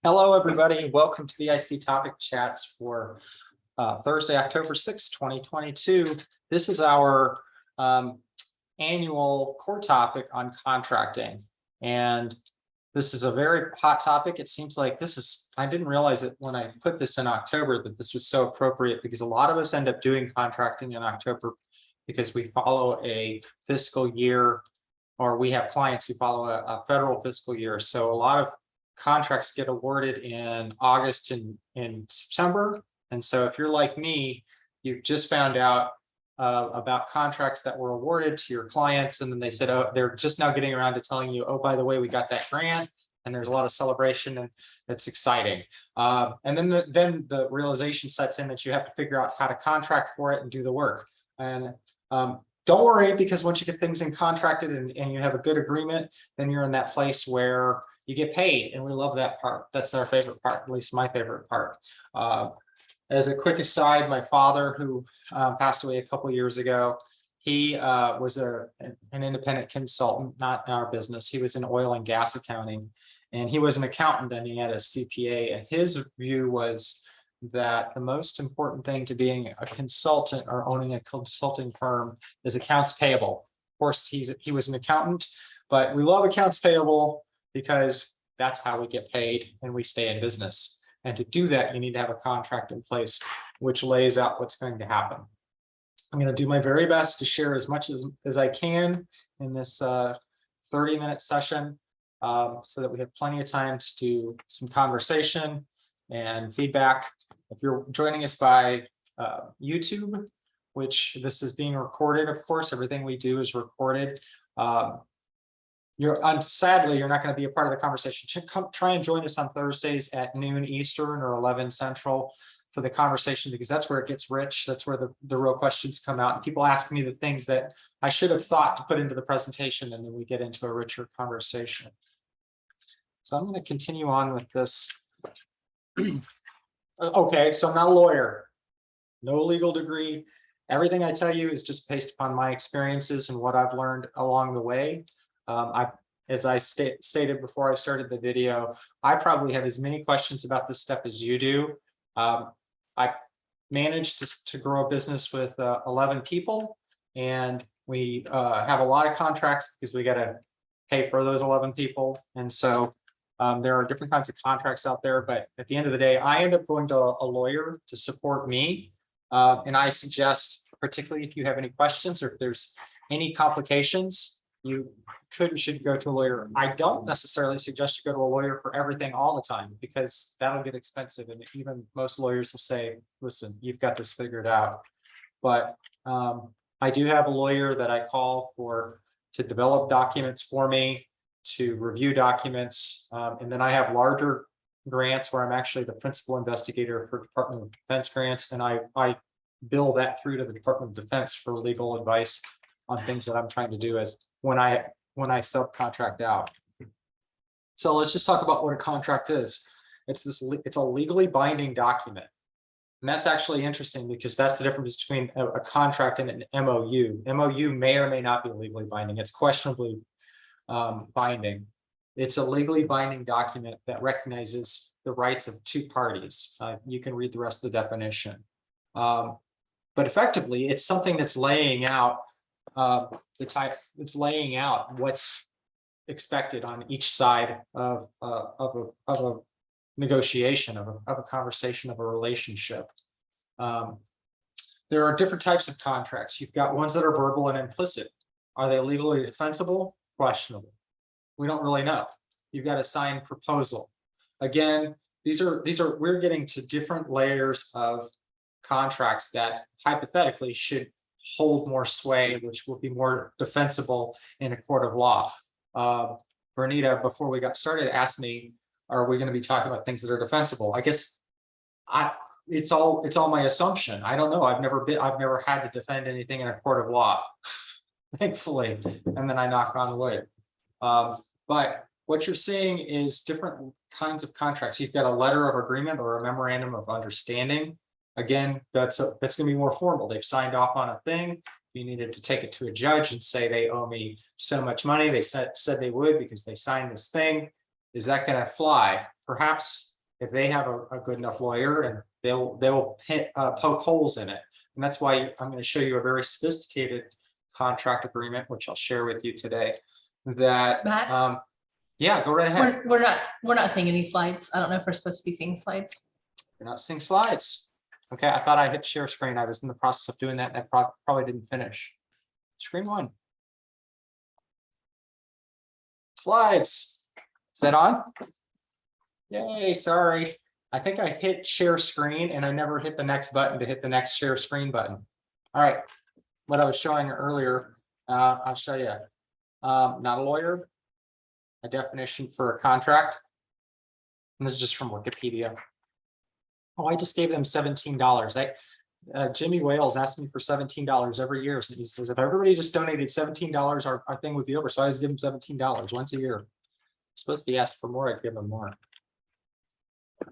Hello, everybody. Welcome to the IC Topic Chats for Thursday, October 6th, 2022. This is our annual core topic on contracting. And this is a very hot topic. It seems like I didn't realize it when I put this in October that this was so appropriate because a lot of us end up doing contracting in October because we follow a fiscal year, or we have clients who follow a federal fiscal year. So a lot of contracts get awarded in August and in September. And so if you're like me, you've just found out about contracts that were awarded to your clients. And then they said, oh, they're just now getting around to telling you, oh, by the way, we got that grant. And there's a lot of celebration and it's exciting. And then the realization sets in that you have to figure out how to contract for it and do the work. And don't worry, because once you get things in contracted and you have a good agreement, then you're in that place where you get paid, and we love that part. That's our favorite part, at least my favorite part. As a quick aside, my father, who passed away a couple of years ago, he was an independent consultant, not in our business. He was in oil and gas accounting, and he was an accountant and he had a CPA. And his view was that the most important thing to being a consultant or owning a consulting firm is accounts payable. Of course, he was an accountant, but we love accounts payable because that's how we get paid and we stay in business. And to do that, you need to have a contract in place, which lays out what's going to happen. I'm going to do my very best to share as much as I can in this 30-minute session so that we have plenty of time to do some conversation and feedback. If you're joining us by YouTube, which this is being recorded, of course, everything we do is recorded. Sadly, you're not going to be a part of the conversation. Try and join us on Thursdays at noon Eastern or 11 Central for the conversation, because that's where it gets rich. That's where the real questions come out. And people ask me the things that I should have thought to put into the presentation, and then we get into a richer conversation. So I'm going to continue on with this. Okay, so I'm not a lawyer, no legal degree. Everything I tell you is just based upon my experiences and what I've learned along the way. As I stated before I started the video, I probably have as many questions about this stuff as you do. I managed to grow a business with 11 people, and we have a lot of contracts because we got to pay for those 11 people. And so there are different kinds of contracts out there, but at the end of the day, I end up going to a lawyer to support me. And I suggest, particularly if you have any questions or if there's any complications, you should go to a lawyer. I don't necessarily suggest you go to a lawyer for everything all the time, because that'll get expensive. And even most lawyers will say, listen, you've got this figured out. But I do have a lawyer that I call to develop documents for me, to review documents. And then I have larger grants where I'm actually the principal investigator for Department of Defense grants. And I bill that through to the Department of Defense for legal advice on things that I'm trying to do as when I subcontract out. So let's just talk about what a contract is. It's a legally binding document. And that's actually interesting, because that's the difference between a contract and an MOU. MOU may or may not be legally binding. It's questionably binding. It's a legally binding document that recognizes the rights of two parties. You can read the rest of the definition. But effectively, it's something that's laying out it's laying out what's expected on each side of a negotiation, of a conversation, of a relationship. There are different types of contracts. You've got ones that are verbal and implicit. Are they legally defensible? Questionable. We don't really know. You've got a signed proposal. Again, we're getting to different layers of contracts that hypothetically should hold more sway, which will be more defensible in a court of law. Bernita, before we got started, asked me, are we going to be talking about things that are defensible? I guess it's all my assumption. I don't know. I've never had to defend anything in a court of law, thankfully. And then I knock on wood. But what you're seeing is different kinds of contracts. You've got a letter of agreement or a memorandum of understanding. Again, that's going to be more formal. They've signed off on a thing. You needed to take it to a judge and say they owe me so much money. They said they would because they signed this thing. Is that going to fly? Perhaps if they have a good enough lawyer, and they'll poke holes in it. And that's why I'm going to show you a very sophisticated contract agreement, which I'll share with you today. That Matt? Yeah, go right ahead. We're not seeing any slides. I don't know if we're supposed to be seeing slides. You're not seeing slides. Okay, I thought I hit share screen. I was in the process of doing that, and I probably didn't finish. Screen one. Slides. Is that on? Yay, sorry. I think I hit share screen and I never hit the next button to hit the next share screen button. All right, what I was showing earlier, I'll show you. Not a lawyer, a definition for a contract. And this is just from Wikipedia. Oh, I just gave them $17. Jimmy Wales asked me for $17 every year. So he says, if everybody just donated $17, our thing would be over. So I just give them $17 once a year. I'm supposed to be asked for more, I'd give them more.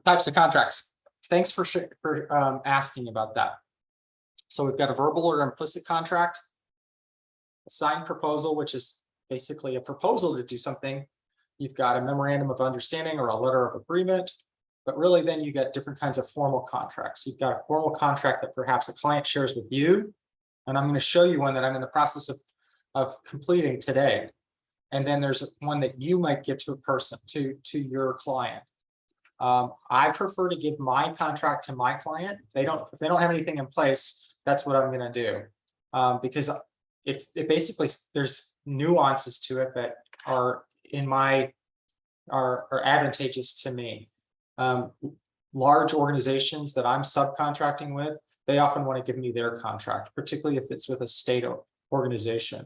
Types of contracts. Thanks for asking about that. So we've got a verbal or implicit contract, a signed proposal, which is basically a proposal to do something. You've got a memorandum of understanding or a letter of agreement, but really then you get different kinds of formal contracts. You've got a formal contract that perhaps a client shares with you, and I'm going to show you one that I'm in the process of completing today. And then there's one that you might give to a person, to your client. I prefer to give my contract to my client. If they don't have anything in place, that's what I'm going to do, because it basically, there's nuances to it that are are advantageous to me. Large organizations that I'm subcontracting with, they often want to give me their contract, particularly if it's with a state organization.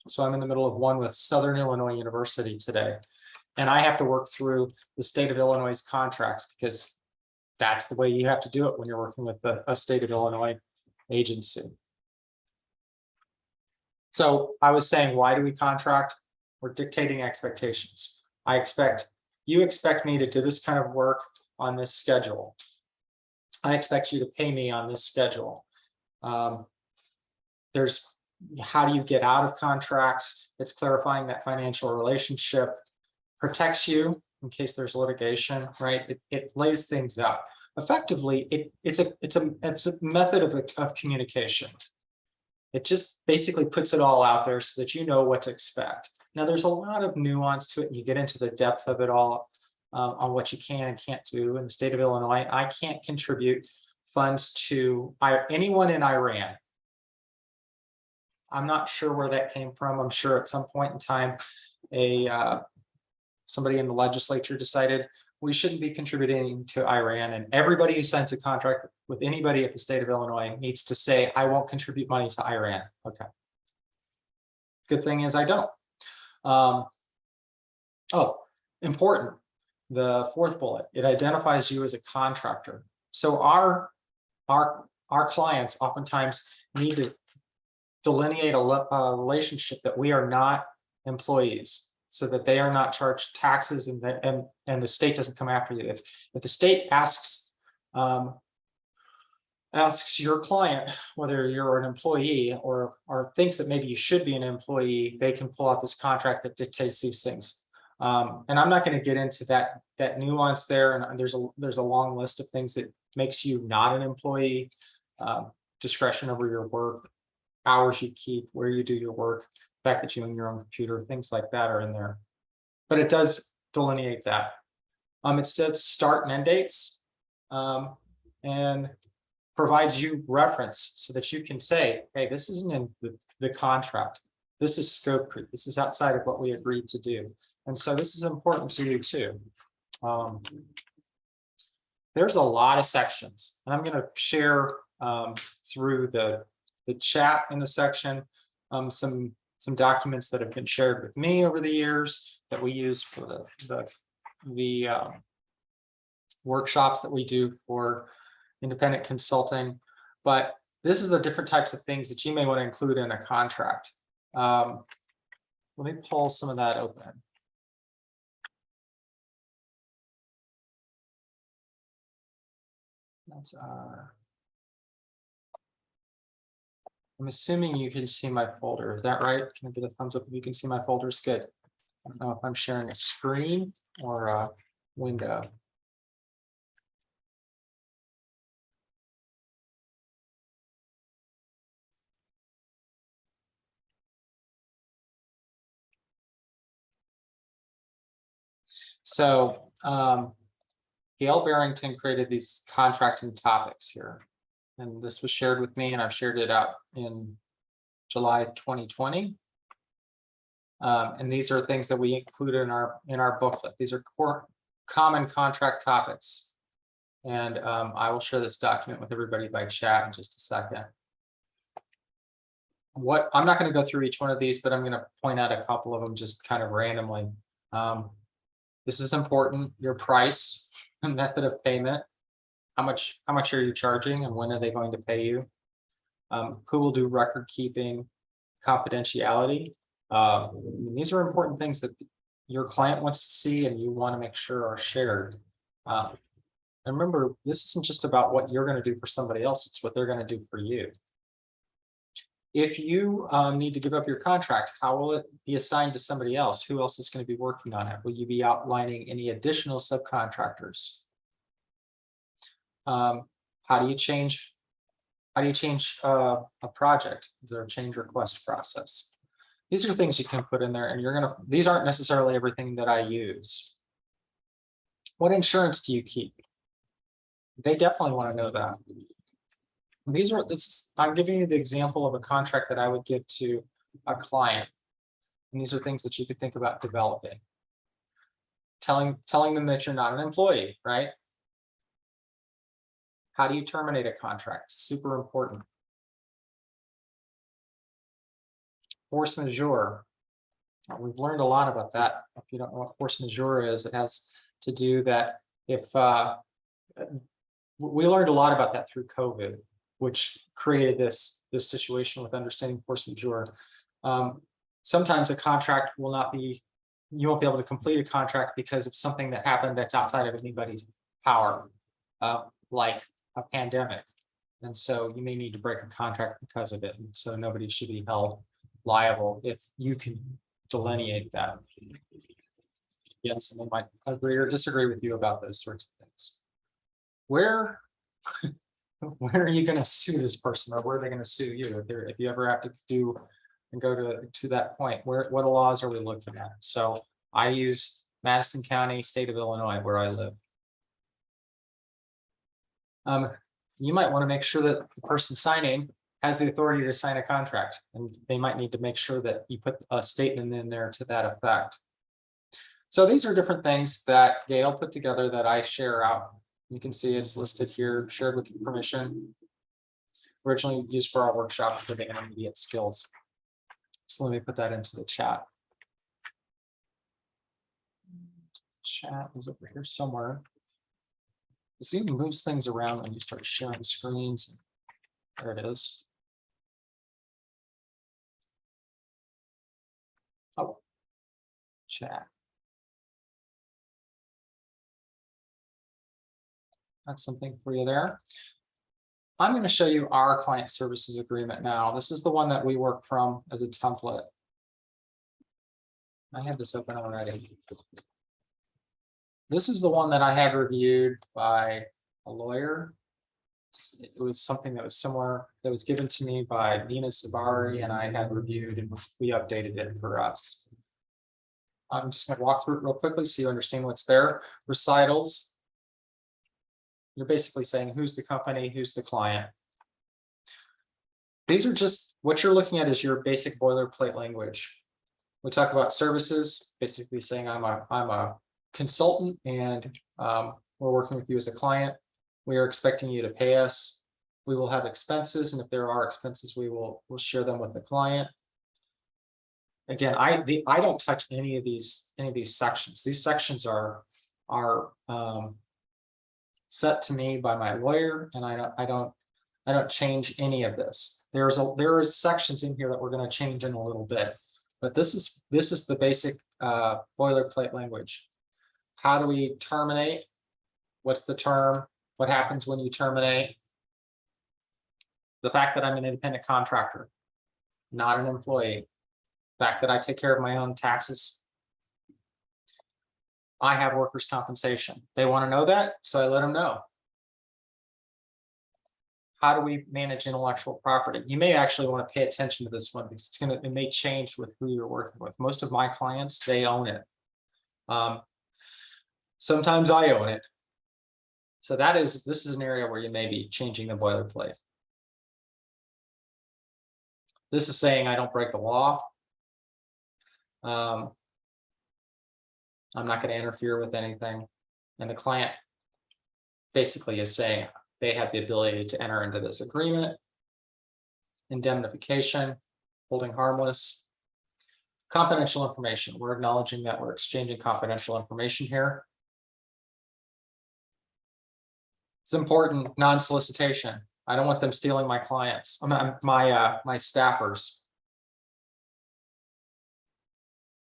So I'm in the middle of one with Southern Illinois University today, and I have to work through the state of Illinois' contracts because that's the way you have to do it when you're working with a state of Illinois agency. So I was saying, why do we contract? We're dictating expectations. You expect me to do this kind of work on this schedule. I expect you to pay me on this schedule. There's how do you get out of contracts? It's clarifying that financial relationship, protects you in case there's litigation, right? It lays things out. Effectively, it's a method of communication. It just basically puts it all out there so that you know what to expect. Now, there's a lot of nuance to it, and you get into the depth of it all on what you can and can't do. In the state of Illinois, I can't contribute funds to anyone in Iran. I'm not sure where that came from. I'm sure at some point in time, somebody in the legislature decided we shouldn't be contributing to Iran, and everybody who signs a contract with anybody at the state of Illinois needs to say, I won't contribute money to Iran. Okay. Good thing is I don't. Oh, important. The fourth bullet, it identifies you as a contractor. So our clients oftentimes need to delineate a relationship that we are not employees, so that they are not charged taxes and the state doesn't come after you. If the state asks your client whether you're an employee or thinks that maybe you should be an employee, they can pull out this contract that dictates these things. And I'm not going to get into that nuance there. And there's a long list of things that makes you not an employee, discretion over your work, hours you keep, where you do your work, the fact that you own your own computer, things like that are in there. But it does delineate that. It says start and end dates, and provides you reference so that you can say, hey, this isn't in the contract. This is scope creep. This is outside of what we agreed to do. And so this is important to you too. There's a lot of sections, and I'm going to share through the chat in the section some documents that have been shared with me over the years that we use for the workshops that we do for independent consulting. But this is the different types of things that you may want to include in a contract. Let me pull some of that open. That's I'm assuming you can see my folder. Is that right? Can I get a thumbs up if you can see my folders? Good. I don't know if I'm sharing a screen or a window. So Gail Barrington created these contracting topics here. And this was shared with me, and I've shared it out in July 2020. And these are things that we include in our booklet. These are common contract topics. And I will share this document with everybody by chat in just a second. I'm not going to go through each one of these, but I'm going to point out a couple of them just kind of randomly. This is important: your price and method of payment. How much are you charging, and when are they going to pay you? Who will do record keeping, confidentiality? These are important things that your client wants to see and you want to make sure are shared. And remember, this isn't just about what you're going to do for somebody else, it's what they're going to do for you. If you need to give up your contract, how will it be assigned to somebody else? Who else is going to be working on it? Will you be outlining any additional subcontractors? How do you change a project? Is there a change request process? These are things you can put in there, and these aren't necessarily everything that I use. What insurance do you keep? They definitely want to know that. I'm giving you the example of a contract that I would give to a client. And these are things that you could think about developing. Telling them that you're not an employee, right? How do you terminate a contract? Super important. Force majeure. We've learned a lot about that. If you don't know what force majeure is, it has to do that if we learned a lot about that through COVID, which created this situation with understanding force majeure. Sometimes a contract will not be, you won't be able to complete a contract because of something that happened that's outside of anybody's power, like a pandemic. And so you may need to break a contract because of it. And so nobody should be held liable if you can delineate that. Yes, someone might agree or disagree with you about those sorts of things. Where are you going to sue this person, or where are they going to sue you if you ever have to do and go to that point? What laws are we looking at? So I use Madison County, state of Illinois, where I live. You might want to make sure that the person signing has the authority to sign a contract, and they might need to make sure that you put a statement in there to that effect. So these are different things that Gail put together that I share out. You can see it's listed here, shared with your permission. Originally used for our workshop for the intermediate skills. So let me put that into the chat. Chat is over here somewhere. This even moves things around when you start sharing screens. There it is. Oh, chat. That's something for you there. I'm going to show you our client services agreement now. This is the one that we work from as a template. I have this open already. This is the one that I had reviewed by a lawyer. It was something that was similar, that was given to me by Nina Sabari, and I had reviewed, and we updated it for us. I'm just going to walk through it real quickly so you understand what's there. Recitals. You're basically saying who's the company, who's the client. These are just what you're looking at is your basic boilerplate language. We talk about services, basically saying I'm a consultant and we're working with you as a client. We are expecting you to pay us. We will have expenses, and if there are expenses, we'll share them with the client. Again, I don't touch any of these sections. These sections are set to me by my lawyer, and I don't change any of this. There is sections in here that we're going to change in a little bit, but this is the basic boilerplate language. How do we terminate? What's the term? What happens when you terminate? The fact that I'm an independent contractor, not an employee. The fact that I take care of my own taxes I have workers' compensation. They want to know that, so I let them know. How do we manage intellectual property? You may actually want to pay attention to this one because it may change with who you're working with. Most of my clients, they own it. Sometimes I own it. So this is an area where you may be changing the boilerplate. This is saying I don't break the law. I'm not going to interfere with anything. And the client basically is saying they have the ability to enter into this agreement. Indemnification, holding harmless. Confidential information. We're acknowledging that we're exchanging confidential information here. It's important. Non-solicitation. I don't want them stealing my clients. My staffers.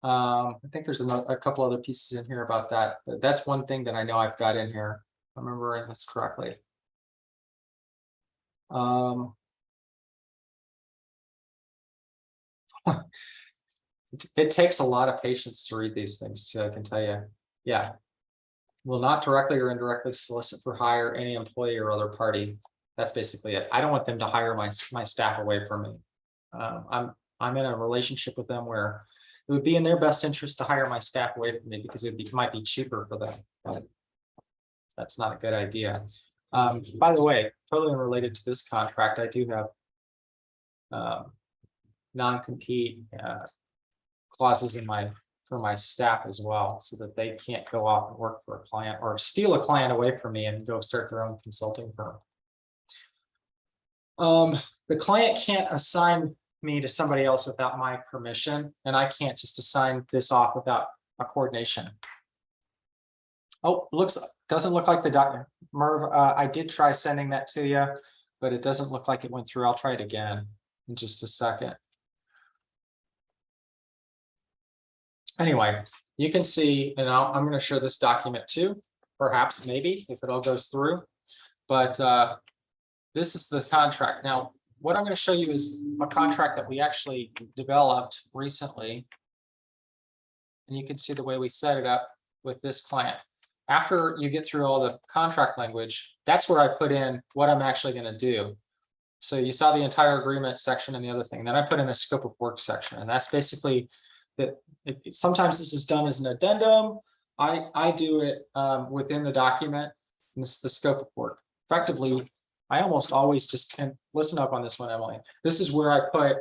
I think there's a couple other pieces in here about that. That's one thing that I know I've got in here. If I'm remembering this correctly. It takes a lot of patience to read these things too, I can tell you. Yeah. Will not directly or indirectly solicit for hire any employee or other party. That's basically it. I don't want them to hire my staff away from me. I'm in a relationship with them where it would be in their best interest to hire my staff away from me because it might be cheaper for them. But that's not a good idea. By the way, totally unrelated to this contract, I do have non-compete clauses for my staff as well, so that they can't go off and work for a client or steal a client away from me and go start their own consulting firm. The client can't assign me to somebody else without my permission, and I can't just assign this off without a coordination. Oh, doesn't look like the document. Merv, I did try sending that to you, but it doesn't look like it went through. I'll try it again in just a second. Anyway, you can see, and I'm going to share this document too, perhaps, maybe, if it all goes through. But this is the contract. Now, what I'm going to show you is a contract that we actually developed recently. And you can see the way we set it up with this client. After you get through all the contract language, that's where I put in what I'm actually going to do. So you saw the entire agreement section and the other thing. Then I put in a scope of work section, and that's basically that. Sometimes this is done as an addendum. I do it within the document, and this is the scope of work. Effectively, I almost always just, and listen up on this one, Emily. This is where I put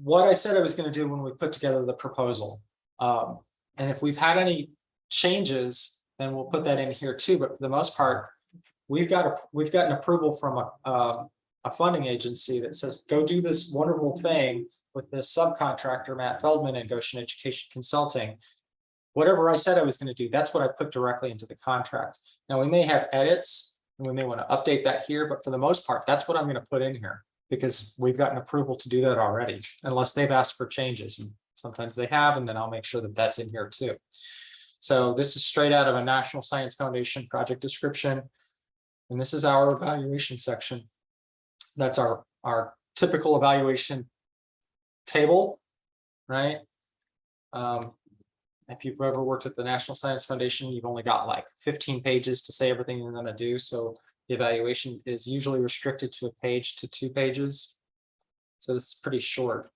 what I said I was going to do when we put together the proposal. And if we've had any changes, then we'll put that in here too. But for the most part, we've gotten approval from a funding agency that says, go do this wonderful thing with this subcontractor, Matt Feldman and Goshen Education Consulting. Whatever I said I was going to do, that's what I put directly into the contract. Now, we may have edits and we may want to update that here, but for the most part, that's what I'm going to put in here because we've gotten approval to do that already, unless they've asked for changes. And sometimes they have, and then I'll make sure that that's in here too. So this is straight out of a National Science Foundation project description. And this is our evaluation section. That's our typical evaluation table, right? If you've ever worked at the National Science Foundation, you've only got like 15 pages to say everything you're going to do. So the evaluation is usually restricted to a page to 2 pages. So this is pretty short.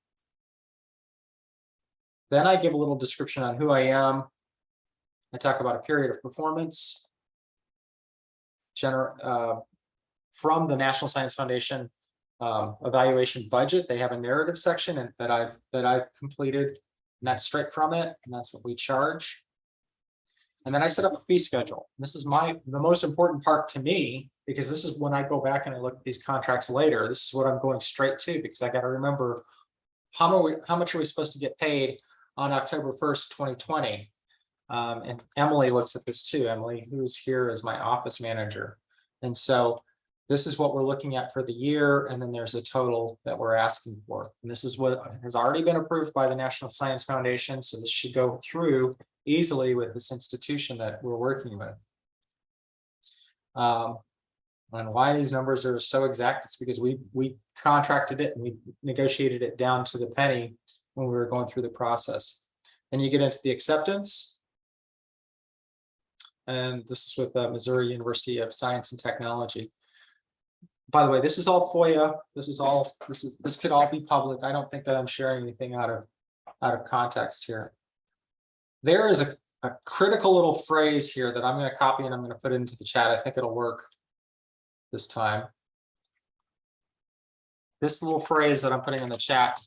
Then I give a little description on who I am. I talk about a period of performance from the National Science Foundation evaluation budget. They have a narrative section that I've completed, and that's straight from it, and that's what we charge. And then I set up a fee schedule. This is the most important part to me, because this is when I go back and I look at these contracts later. This is what I'm going straight to, because I got to remember how much are we supposed to get paid on October 1st, 2020. And Emily looks at this too. Emily, who's here as my office manager. And so this is what we're looking at for the year. And then there's a total that we're asking for. And this is what has already been approved by the National Science Foundation. So this should go through easily with this institution that we're working with. And why these numbers are so exact, it's because we contracted it and we negotiated it down to the penny when we were going through the process. And you get into the acceptance. and this is with Missouri University of Science and Technology. By the way, this is all FOIA. This could all be public. I don't think that I'm sharing anything out of context here. There is a critical little phrase here that I'm going to copy and I'm going to put into the chat. I think it'll work this time. This little phrase that I'm putting in the chat,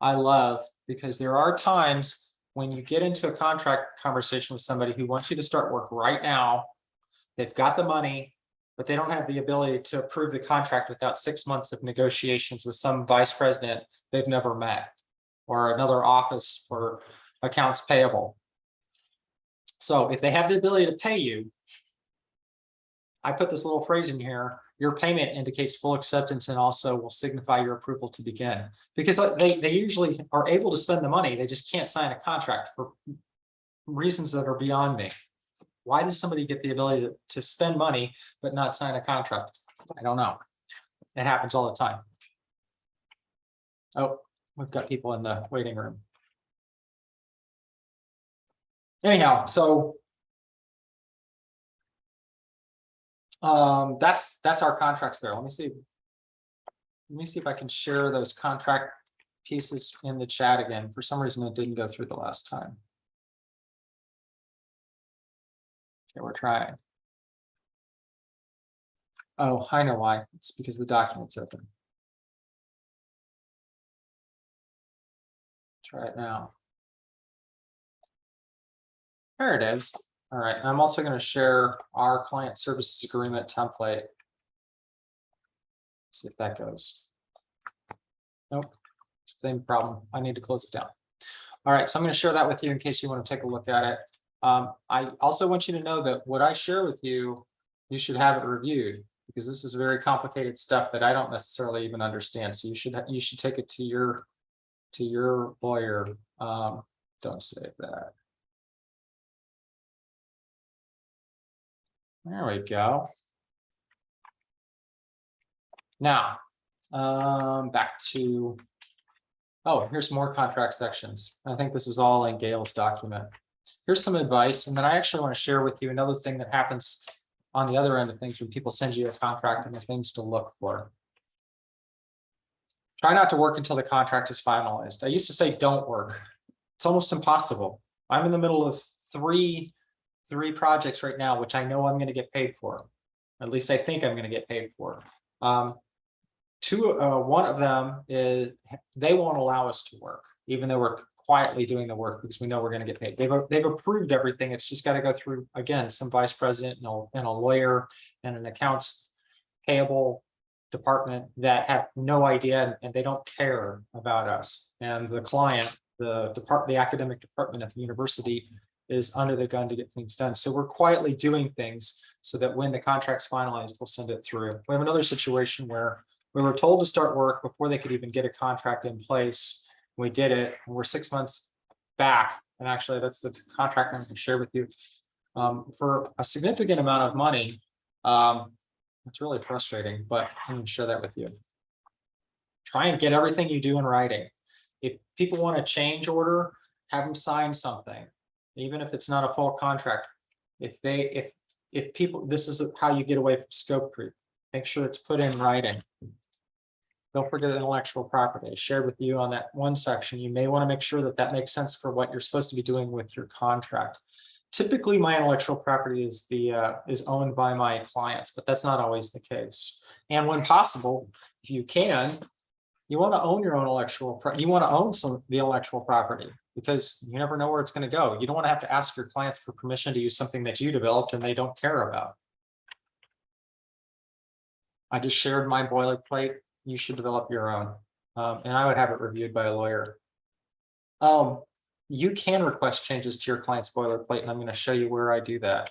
I love, because there are times when you get into a contract conversation with somebody who wants you to start work right now. They've got the money, but they don't have the ability to approve the contract without 6 months of negotiations with some vice president they've never met, or another office for accounts payable. So if they have the ability to pay you, I put this little phrase in here: your payment indicates full acceptance and also will signify your approval to begin. Because they usually are able to spend the money, they just can't sign a contract for reasons that are beyond me. Why does somebody get the ability to spend money but not sign a contract? I don't know. It happens all the time. Oh, we've got people in the waiting room. Anyhow, so that's our contracts there. Let me see if I can share those contract pieces in the chat again. For some reason, it didn't go through the last time. Okay, we're trying. Oh, I know why. It's because the document's open. Try it now. There it is. All right. I'm also going to share our client services agreement template. See if that goes. Nope. Same problem. I need to close it down. All right. So I'm going to share that with you in case you want to take a look at it. I also want you to know that what I share with you, you should have it reviewed, because this is very complicated stuff that I don't necessarily even understand. So you should take it to your lawyer. Don't save that. There we go. Now, back to, oh, here's more contract sections. I think this is all in Gail's document. Here's some advice, and then I actually want to share with you another thing that happens on the other end of things when people send you a contract and the things to look for. Try not to work until the contract is finalized. I used to say don't work. It's almost impossible. I'm in the middle of three projects right now, which I know I'm going to get paid for. At least I think I'm going to get paid for. One of them is they won't allow us to work, even though we're quietly doing the work, because we know we're going to get paid. They've approved everything. It's just got to go through, again, some vice president and a lawyer and an accounts payable department that have no idea, and they don't care about us. And the client, the academic department at the university, is under the gun to get things done. So we're quietly doing things so that when the contract's finalized, we'll send it through. We have another situation where we were told to start work before they could even get a contract in place. We did it, and we're 6 months back. And actually, that's the contract I'm going to share with you for a significant amount of money. It's really frustrating, but I'm going to share that with you. Try and get everything you do in writing. If people want a change order, have them sign something, even if it's not a full contract. If people, this is how you get away from scope creep. Make sure it's put in writing. Don't forget intellectual property. I shared with you on that one section. You may want to make sure that that makes sense for what you're supposed to be doing with your contract. Typically, my intellectual property is owned by my clients, but that's not always the case. And when possible, if you can, you want to own your own you want to own the intellectual property, because you never know where it's going to go. You don't want to have to ask your clients for permission to use something that you developed and they don't care about. I just shared my boilerplate. You should develop your own, and I would have it reviewed by a lawyer. You can request changes to your client's boilerplate, and I'm going to show you where I do that,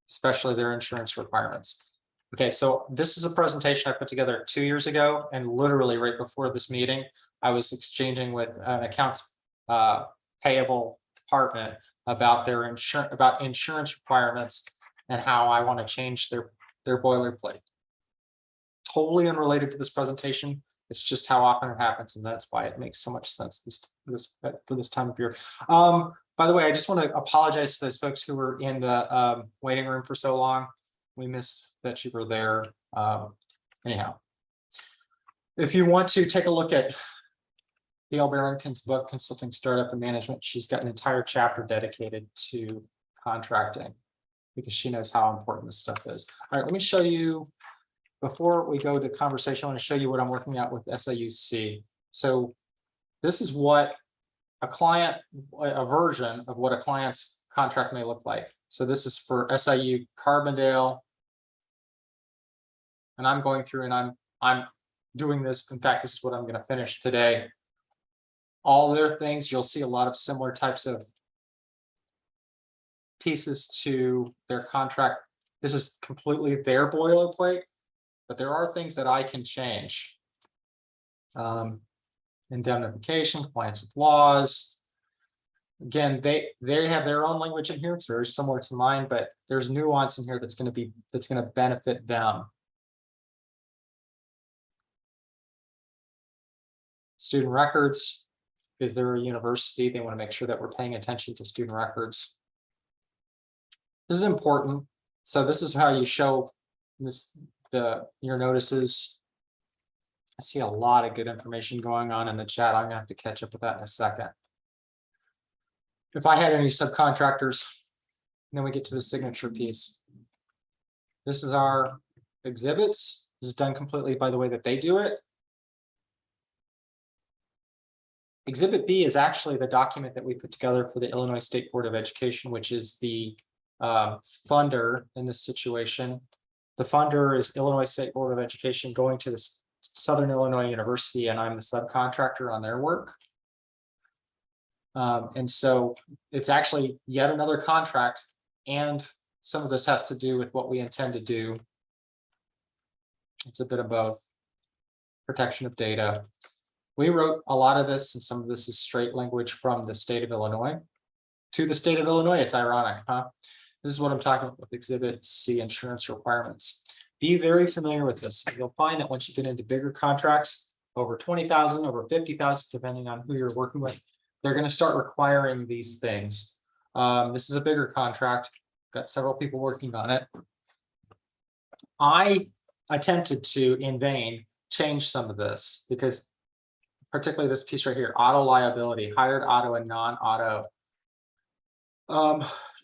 especially their insurance requirements. Okay, so this is a presentation I put together 2 years ago, and literally right before this meeting, I was exchanging with an accounts payable department about their insurance requirements and how I want to change their boilerplate. Totally unrelated to this presentation. It's just how often it happens, and that's why it makes so much sense for this time of year. By the way, I just want to apologize to those folks who were in the waiting room for so long. We missed that you were there. Anyhow, if you want to take a look at Gail Barrington's book, Consulting Startup and Management, she's got an entire chapter dedicated to contracting because she knows how important this stuff is. All right, let me show you, before we go to conversation, I want to show you what I'm working out with SAUC. So this is what a client, a version of what a client's contract may look like. So this is for SIU Carbondale. And I'm going through and I'm doing this. In fact, this is what I'm going to finish today. All their things, you'll see a lot of similar types of pieces to their contract. This is completely their boilerplate, but there are things that I can change. Indemnification, compliance with laws. Again, they have their own language in here. It's very similar to mine, but there's nuance in here that's going to benefit them. Student records, because they're a university, they want to make sure that we're paying attention to student records. This is important. So this is how you show this, your notices. I see a lot of good information going on in the chat. I'm gonna have to catch up with that in a second. If I had any subcontractors, then we get to the signature piece. This is our exhibits. This is done completely by the way that they do it. Exhibit B is actually the document that we put together for the Illinois State Board of Education, which is the funder in this situation. The funder is Illinois State Board of Education going to the Southern Illinois University, and I'm the subcontractor on their work. And so it's actually yet another contract, and some of this has to do with what we intend to do. It's a bit of both. Protection of data. We wrote a lot of this, and some of this is straight language from the state of Illinois to the state of Illinois. It's ironic, huh? This is what I'm talking about with Exhibit C, insurance requirements. Be very familiar with this. You'll find that once you get into bigger contracts, over 20,000, over 50,000, depending on who you're working with, they're going to start requiring these things. This is a bigger contract. Got several people working on it. I attempted to, in vain, change some of this because particularly this piece right here, auto liability, hired auto and non-auto.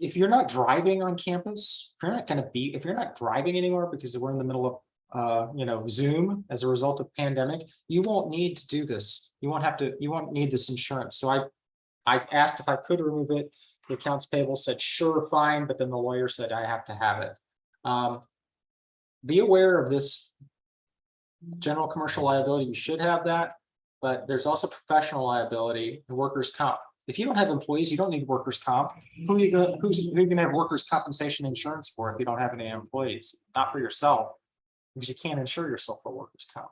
If you're not driving on campus, if you're not driving anymore because we're in the middle of Zoom as a result of pandemic, you won't need to do this. You won't need this insurance. So I asked if I could remove it. The accounts payable said, sure, fine, but then the lawyer said I have to have it. Be aware of this general commercial liability. You should have that, but there's also professional liability and workers' comp. If you don't have employees, you don't need workers' comp. Who's going to have workers' compensation insurance for if you don't have any employees? Not for yourself, because you can't insure yourself for workers' comp.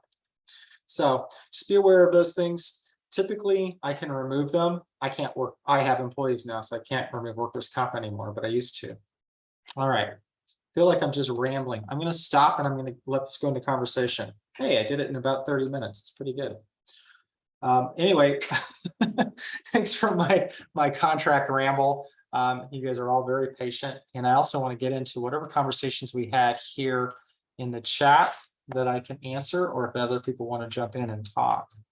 So just be aware of those things. Typically, I can remove them. I can't work. I have employees now, so I can't remove workers' comp anymore, but I used to. All right. Feel like I'm just rambling. I'm going to stop and I'm going to let this go into conversation. Hey, I did it in about 30 minutes. It's pretty good. Anyway, thanks for my contract ramble. You guys are all very patient, and I also want to get into whatever conversations we had here in the chat that I can answer, or if other people want to jump in and talk.